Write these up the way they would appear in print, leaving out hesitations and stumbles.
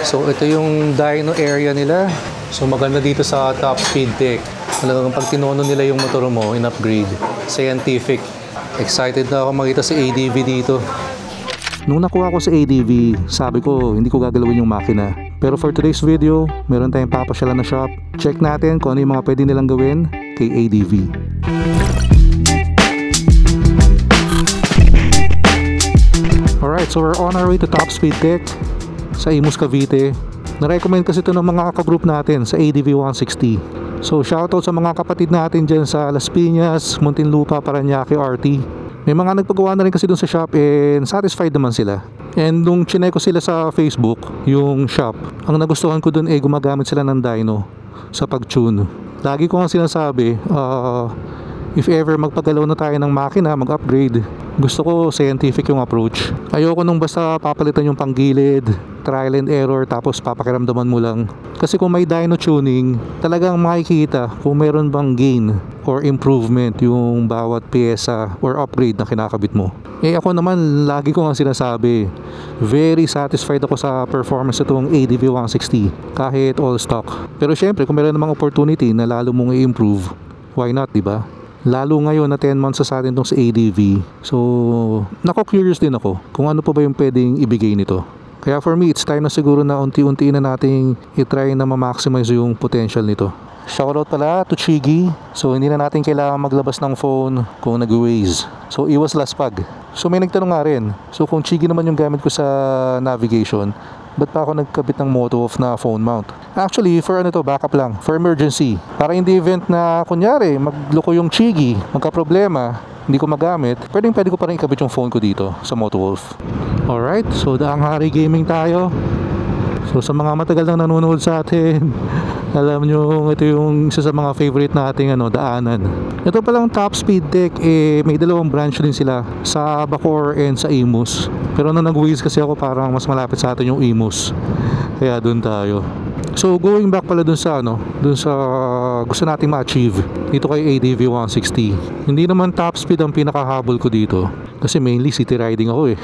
So ito yung dyno area nila. So maganda dito sa Top Speed Tech. Talagang pag tinono nila yung motor mo, in-upgrade. Scientific. Excited na ako makita si ADV dito. Nung nakuha ko sa ADV, sabi ko hindi ko gagalawin yung makina. Pero for today's video, meron tayong papasyalan na shop. Check natin kung ano yung mga pwede nilang gawin kay ADV. Alright, so we're on our way to Top Speed Tech sa Imus, Cavite. Na-recommend kasi ito ng mga ka-group natin sa ADV 160. So shoutout sa mga kapatid natin dyan sa Las Piñas, Muntinlupa, Parañaque, RT. May mga nagpagawa na rin kasi dun sa shop and satisfied naman sila. And nung chinek ko sila sa Facebook, yung shop, ang nagustuhan ko dun gumagamit sila ng dyno sa pag-tune. Lagi ko nga sinasabi, if ever magpagalaw na tayo ng makina, mag-upgrade, gusto ko scientific yung approach. Ayoko nung basta papalitan yung panggilid, trial and error, tapos papakiramdaman mo lang. Kasi kung may dyno tuning, talagang makikita kung meron bang gain or improvement yung bawat pyesa or upgrade na kinakabit mo. Ako naman, lagi ko nga sinasabi, very satisfied ako sa performance itong ADV 160 kahit all stock. Pero syempre, kung meron namang opportunity na lalo mong i-improve, why not, diba? Lalo ngayon na 10 months sa atin itong sa ADV. So, nako-curious din ako kung ano pa ba yung pwedeng ibigay nito. Kaya for me, it's time na siguro na unti-unti na nating i-try na ma-maximize yung potential nito. Shoutout pala to Chigi. So, hindi na natin kailangan maglabas ng phone kung nag-Waze. So, iwas laspag. So, may nagtanong nga rin. So, kung Chigi naman yung gamit ko sa navigation, ba't pa ako nagkabit ng moto off na phone mount? Actually, for ano to, backup lang, for emergency. Para in the event na, kunyari, magloko yung Chigi, magka-problema, hindi ko magamit, pwede ko pa rin ikabit yung phone ko dito sa Moto Wolf. Alright, so Daang Hari Gaming tayo. So sa mga matagal nang nanonood sa atin, alam nyo, ito yung isa sa mga favorite nating daanan. Ito palang Top Speed Tech, may dalawang branch din sila, sa Bacoor and sa Imus. Pero nung nag-Waze kasi ako, parang mas malapit sa atin yung Imus. Kaya dun tayo. So going back pala dun sa gusto nating ma-achieve dito kay ADV 160. Hindi naman top speed ang pinakahabol ko dito. Kasi mainly city riding ako eh.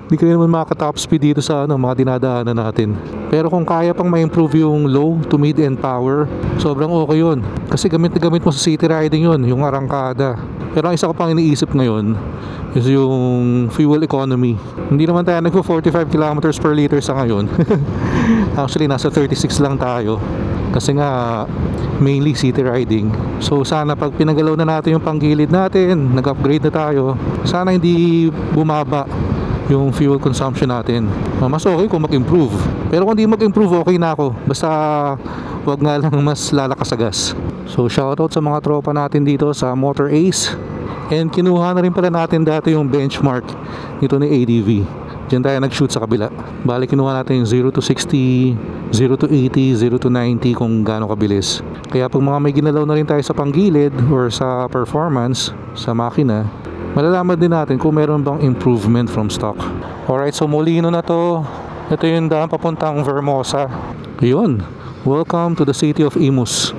Hindi ko naman makaka-top speed dito sa mga dinadaanan natin. Pero kung kaya pang ma-improve yung low to mid end power, sobrang okay yun. Kasi gamit na gamit mo sa city riding yun, yung arangkada. Pero ang isa ko pang iniisip ngayon is yung fuel economy. Hindi naman tayo nagpo 45 kilometers per liter sa ngayon. Actually nasa 36 lang tayo. Kasi nga mainly city riding. So sana pag pinagalaw na natin yung panggilid natin, nag-upgrade na tayo, sana hindi bumaba yung fuel consumption natin. Mas okay kung mag-improve. Pero kung di mag-improve, okay na ako. Basta wag nga lang mas lalakas sa gas. So shoutout sa mga tropa natin dito sa Motor Ace. And kinuha na rin pala natin dati yung benchmark nito ni ADV. Diyan tayo nag-shoot sa kabila. Bali kinuha natin yung 0 to 60, 0 to 80, 0 to 90 kung gaano kabilis. Kaya pag mga may ginalaw na rin tayo sa panggilid or sa performance sa makina, malalaman din natin kung meron bang improvement from stock. Alright, so Molino na to. Ito yung daan papuntang Vermosa. Yun, welcome to the city of Imus.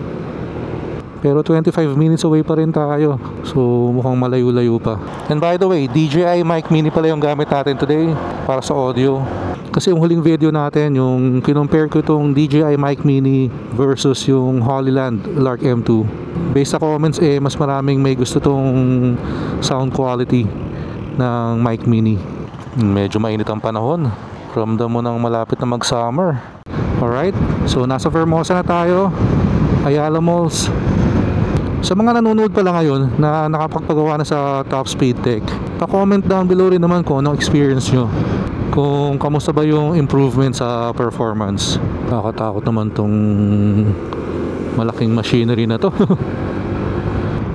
Pero 25 minutes away pa rin tayo. So mukhang malayo-layo pa. And by the way, DJI Mic Mini pala yung gamit natin today para sa audio. Kasi yung huling video natin, yung kinompare ko itong DJI Mic Mini versus yung Hollyland Lark M2. Based sa comments, mas maraming may gusto tong sound quality ng Mic Mini. Medyo mainit ang panahon. Ramdam mo nang malapit na mag-summer. Alright, so nasa Vermosa na tayo. Ayala Malls. Sa mga nanonood pala ngayon na nakapagpagawa na sa Top Speed Tech, pa-comment down below rin naman kung anong experience nyo. Kung kamusta ba yung improvement sa performance. Nakakatakot naman tong malaking machinery na to.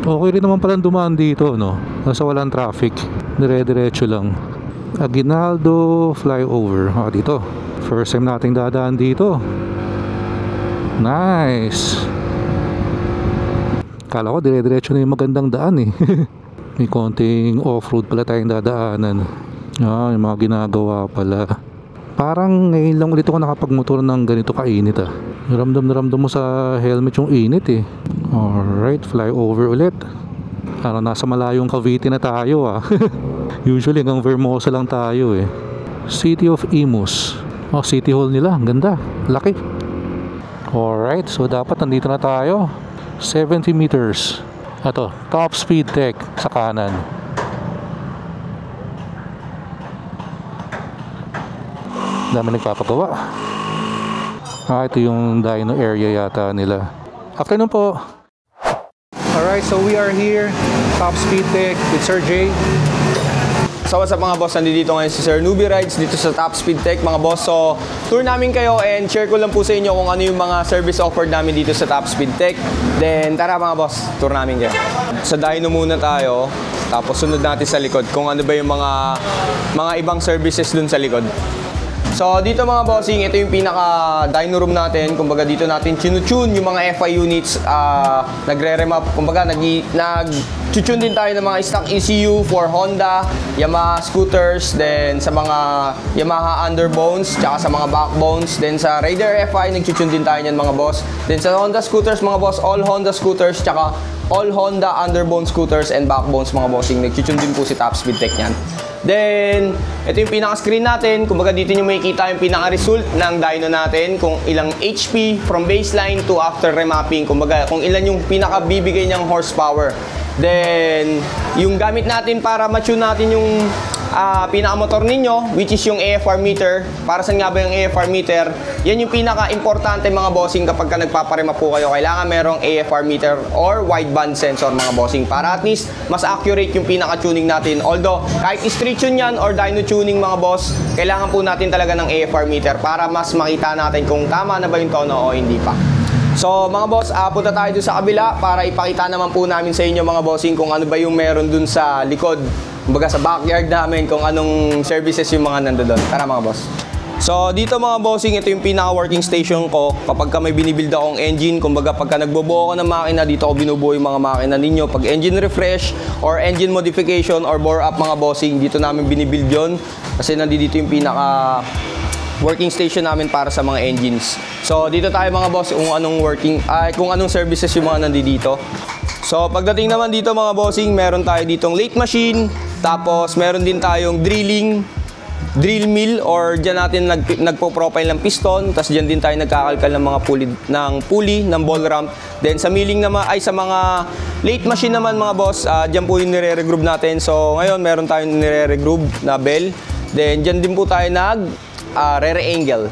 Okay rin naman palang dumaan dito, no? Nasa walang traffic. Dire-diretso lang. Aguinaldo flyover. Dito. First time nating dadaan dito. Nice. Kala ko dire-diretso na yung magandang daan eh. May konting off-road pala tayong dadaanan. Yung mga ginagawa pala. Parang ngayon lang ulit ako nakapagmotor ng ganito kainit Ramdam na ramdam mo sa helmet yung init eh. Alright, flyover ulit. Nasa malayong Cavite na tayo Usually hanggang Vermosa lang tayo eh. City of Imus. Oh, City Hall nila. Ang ganda. Laki. Alright, so dapat nandito na tayo. 70 meters. Ito, top speed deck sa kanan. Dami nagpapagawa. Ito yung dyno area yata nila. Afternoon po. Alright, so we are here. Top speed deck with Sir Jay. So what's up mga boss, nandito ngayon si Sir Newbie Rides dito sa Top Speed Tech mga boss. So tour namin kayo and share ko lang po sa inyo kung ano yung mga service offered namin dito sa Top Speed Tech. Then tara mga boss, tour namin kayo. Sa dyno muna tayo, tapos sunod natin sa likod kung ano ba yung mga ibang services dun sa likod. So dito mga bossing, ito yung pinaka dyno room natin. Kumbaga dito natin tune yung mga FI units, nagre-remap. Kumbaga nag-tune din tayo ng mga stock ECU for Honda, Yamaha scooters, then sa mga Yamaha underbones, tsaka sa mga backbones. Then sa Raider FI, nag-tune din tayo niyan mga boss. Then sa Honda scooters mga boss, all Honda scooters, tsaka all Honda underbone scooters and backbones mga bossing. Nag-tune din po si Top Speed Tech niyan. Then, ito yung pinaka-screen natin. Kumbaga dito nyo makikita yung pinaka-result ng dyno natin. Kung ilang HP from baseline to after remapping. Kumbaga kung ilan yung pinaka-bibigay niyang horsepower. Then, yung gamit natin para ma-tune natin yung pinaka-motor ninyo, which is yung AFR meter. Para saan nga ba yung AFR meter? Yan yung pinaka-importante mga bossing kapag ka nagpaparema po kayo. Kailangan merong AFR meter or wideband sensor mga bossing. Para at least mas accurate yung pinaka-tuning natin. Although, kahit street tune yan or dyno tuning mga boss, kailangan po natin talaga ng AFR meter para mas makita natin kung tama na ba yung tono o hindi pa. So mga boss, punta tayo dun sa kabila para ipakita naman po namin sa inyo mga bossing kung ano ba yung meron dun sa likod. Kumbaga sa backyard namin kung anong services yung mga nandoon. Tara mga boss. So dito mga bossing, ito yung pinaka working station ko kapag ka may binibuild akong engine. Kumbaga pagka nagbobuo ako ng makina, dito ako binubuo yung mga makina ninyo. Pag engine refresh or engine modification or bore up mga bossing, dito namin binibuild yon. Kasi nandito yung pinaka working station namin para sa mga engines. So dito tayo mga boss kung anong services yung mga nandito. So pagdating naman dito mga bossing, meron tayo ditong lathe machine, tapos meron din tayong drill mill or dyan natin nagpo-profile ng piston, tapos dyan din tayo nagkakalkal ng mga pulley ng ball ramp. Then sa milling naman sa mga lathe machine naman mga boss, dyan po yung nire-regroove natin. So ngayon meron tayong nire-regroove na bell. Then dyan din po tayo re-angle.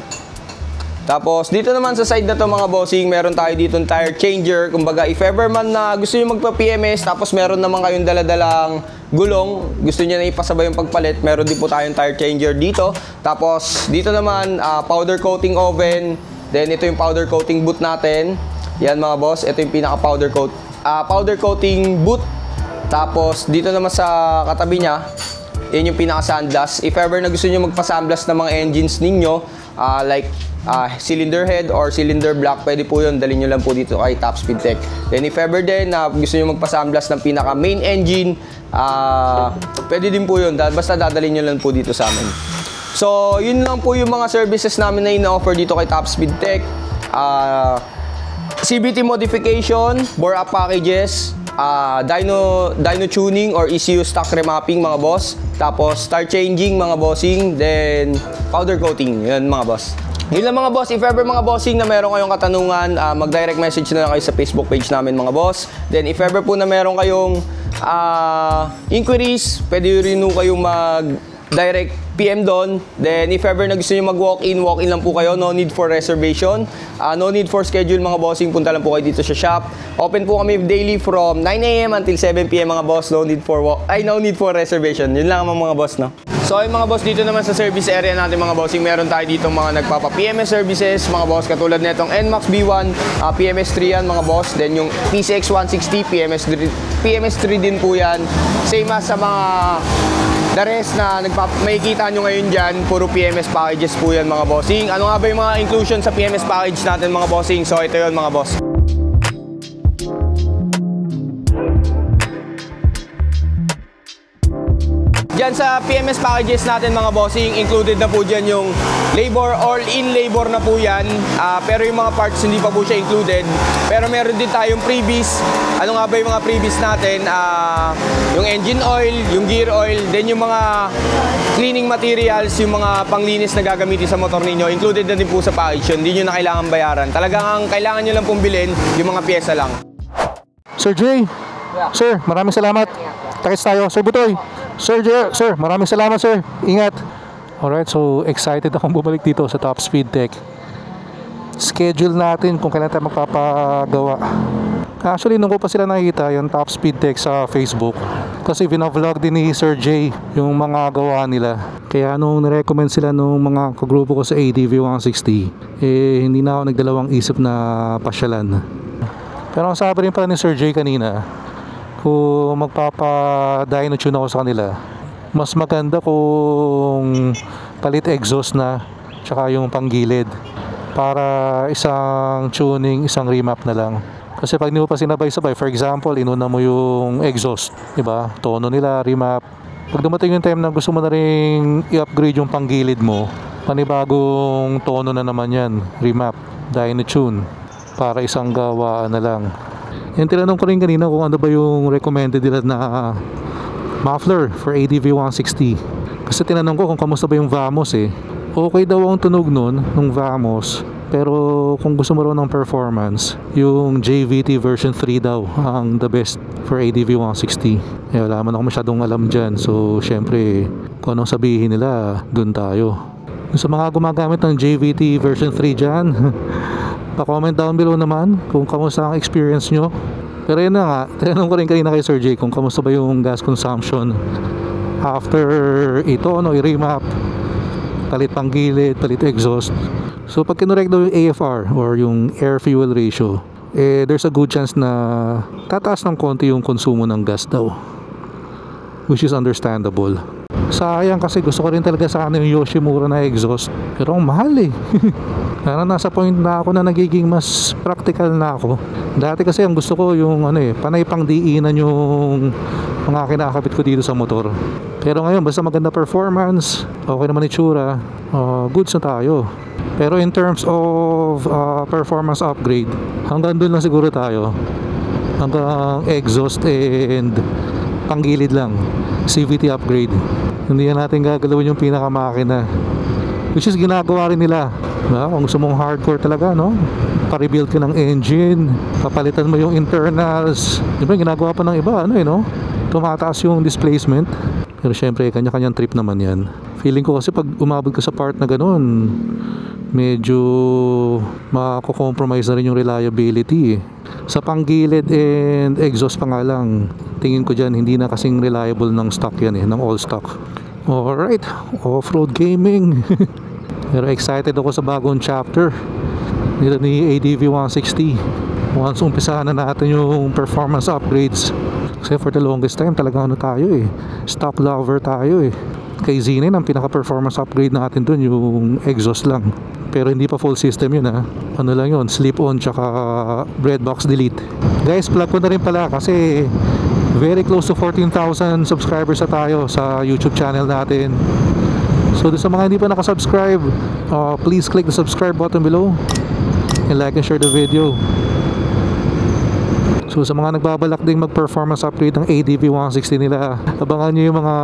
Tapos dito naman sa side na to mga bossing, meron tayo dito ng tire changer. Kumbaga if ever man na gusto niyo magpa-PMS tapos meron naman kayong daladalang gulong, gusto niyo na ipasabay yung pagpalit, meron din po tayong tire changer dito. Tapos dito naman powder coating oven. Then ito yung powder coating boot natin. Yan mga boss, ito yung pinaka powder coating boot. Tapos dito naman sa katabi niya, yan yung pinaka sandblast. If ever na gusto niyo magpa-sandblast ng mga engines ninyo, like cylinder head or cylinder block, pwede po yun, dalhin nyo lang po dito kay Top Speed Tech. Then if ever din na gusto nyo magpa-sandblast ng pinaka main engine, pwede din po yun, basta dadalhin nyo lang po dito sa amin. So yun lang po yung mga services namin na ina-offer dito kay Top Speed Tech. CVT modification, bore up packages, dyno tuning or ECU stock remapping mga boss, tapos tire changing mga bossing, then powder coating, yun mga boss. Yun lang mga boss. If ever mga bossing na meron kayong katanungan, mag-direct message na lang kayo sa Facebook page namin mga boss. Then if ever po na meron kayong inquiries, pwede rin kayong mag-direct PM doon. Then if ever na gusto nyo mag-walk-in, walk-in lang po kayo. No need for reservation. No need for schedule mga bossing. Punta lang po kayo dito sa shop. Open po kami daily from 9 AM until 7 PM mga boss. No need for reservation. Yun lang mga boss, no? So yung mga boss, dito naman sa service area natin mga bossing, meron tayo dito mga nagpapa-PMS services mga boss, katulad netong NMAX B1, PMS3 yan mga boss. Then yung PCX 160, PMS3 din po yan. Same as sa mga the rest na makikita nyo ngayon dyan, puro PMS packages po yan mga bossing. Ano nga ba yung mga inclusion sa PMS package natin mga bossing? So ito yun mga boss. Diyan sa PMS packages natin mga bossing, included na po dyan yung labor, all-in labor na po yan. Pero yung mga parts hindi pa po siya included. Pero meron din tayong freebies. Ano nga ba yung mga freebies natin? Yung engine oil, yung gear oil, then yung mga cleaning materials, yung mga panglinis na gagamitin sa motor ninyo, included na din po sa package yun. Hindi nyo na kailangan bayaran. Talagang ang kailangan nyo lang pong bilhin, yung mga pyesa lang. Sir Jay, sir, maraming salamat. Takis tayo. Sir Butoy, sir, maraming salamat sir. Ingat. Alright, so excited akong bumalik dito sa Top Speed Tech. Schedule natin kung kailan tayo magpapagawa. Actually, nung ko pa sila nakikita yung Top Speed Tech sa Facebook, kasi vlog din ni Sir Jay yung mga gawa nila. Kaya nung nirecommend sila nung mga kagrupo ko sa ADV 160, hindi na ako nagdalawang isip na pasyalan. Pero ang sabi rin pala ni Sir Jay kanina, kung magpapa-dyno tune ako sa kanila, mas maganda kung palit exhaust na tsaka yung panggilid, para isang tuning, isang remap na lang. Kasi pag hindi mo pa sinabay-sabay, for example, inuna mo yung exhaust, diba? Tono nila, remap. Pag dumating yung time na gusto mo na rin i-upgrade yung panggilid mo, panibagong tono na naman yan, remap, dyno tune, para isang gawaan na lang. Yung tinanong ko rin kanina kung ano ba yung recommended nila na muffler for ADV 160. Kasi tinanong ko kung kamusta ba yung Vamos eh. Okay daw ang tunog nun, nung Vamos. Pero kung gusto mo raw ng performance, yung JVT version 3 daw ang the best for ADV 160. Eh, wala man ako masyadong alam dyan. So, syempre, kung anong sabihin nila, dun tayo. Sa mga gumagamit ng JVT version 3 dyan, pa-comment down below naman kung kamusta ang experience nyo. Pero yun na nga, tinanong ko rin kanina kay Sir Jay kung kamusta ba yung gas consumption after ito, i-remap, palit panggilid, palit exhaust. So pag kinorek daw yung AFR or yung air fuel ratio, there's a good chance na tataas ng konti yung konsumo ng gas daw, which is understandable. Sayang kasi gusto ko rin talaga sana yung Yoshimura na exhaust, pero ang mahal eh. Kaya nasa point na ako na nagiging mas practical na ako. Dati kasi ang gusto ko yung panay pang diinan yung mga kinakabit ko dito sa motor. Pero ngayon basta maganda performance, okay naman itsura, goods na tayo. Pero in terms of performance upgrade, hanggang doon lang siguro tayo. Hanggang exhaust and panggilid lang, CVT upgrade. Hindi na natin gagalawin yung pinakamakina, which is ginagawa rin nila. Kung gusto mong hardcore talaga, pa-rebuild ka ng engine, papalitan mo yung internals. Diba, ginagawa pa ng iba, tumataas yung displacement. Pero syempre, kanya-kanyang trip naman yan. Feeling ko kasi pag umabot ka sa part na ganun, medyo mako-compromise na rin yung reliability. Sa panggilid and exhaust pa nga lang, tingin ko dyan, hindi na kasing reliable ng stock yan ng all stock. Alright, off-road gaming. Pero excited ako sa bagong chapter nila ni ADV 160. Once umpisahan na natin yung performance upgrades. Kasi for the longest time talaga tayo stock lover tayo Kay Zinen ang pinaka-performance upgrade natin dun yung exhaust lang. Pero hindi pa full system yun Ano lang yun, slip on tsaka breadbox delete. Guys, plug ko na rin pala kasi very close to 14,000 subscribers na tayo sa YouTube channel natin. So sa mga hindi pa nakasubscribe, please click the subscribe button below and like and share the video. So sa mga nagbabalak ding mag-performance upgrade ng ADV 160 nila, abangan nyo yung mga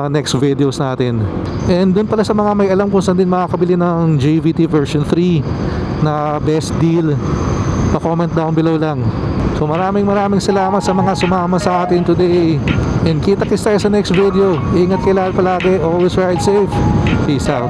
next videos natin. And dun pala sa mga may alam kung saan din makakabili ng JVT version 3 na best deal, pa-comment down below lang. So maraming salamat sa mga sumama sa atin today. And kita-kits tayo sa next video. Ingat kayo lahat palagi. Always ride safe. Peace out.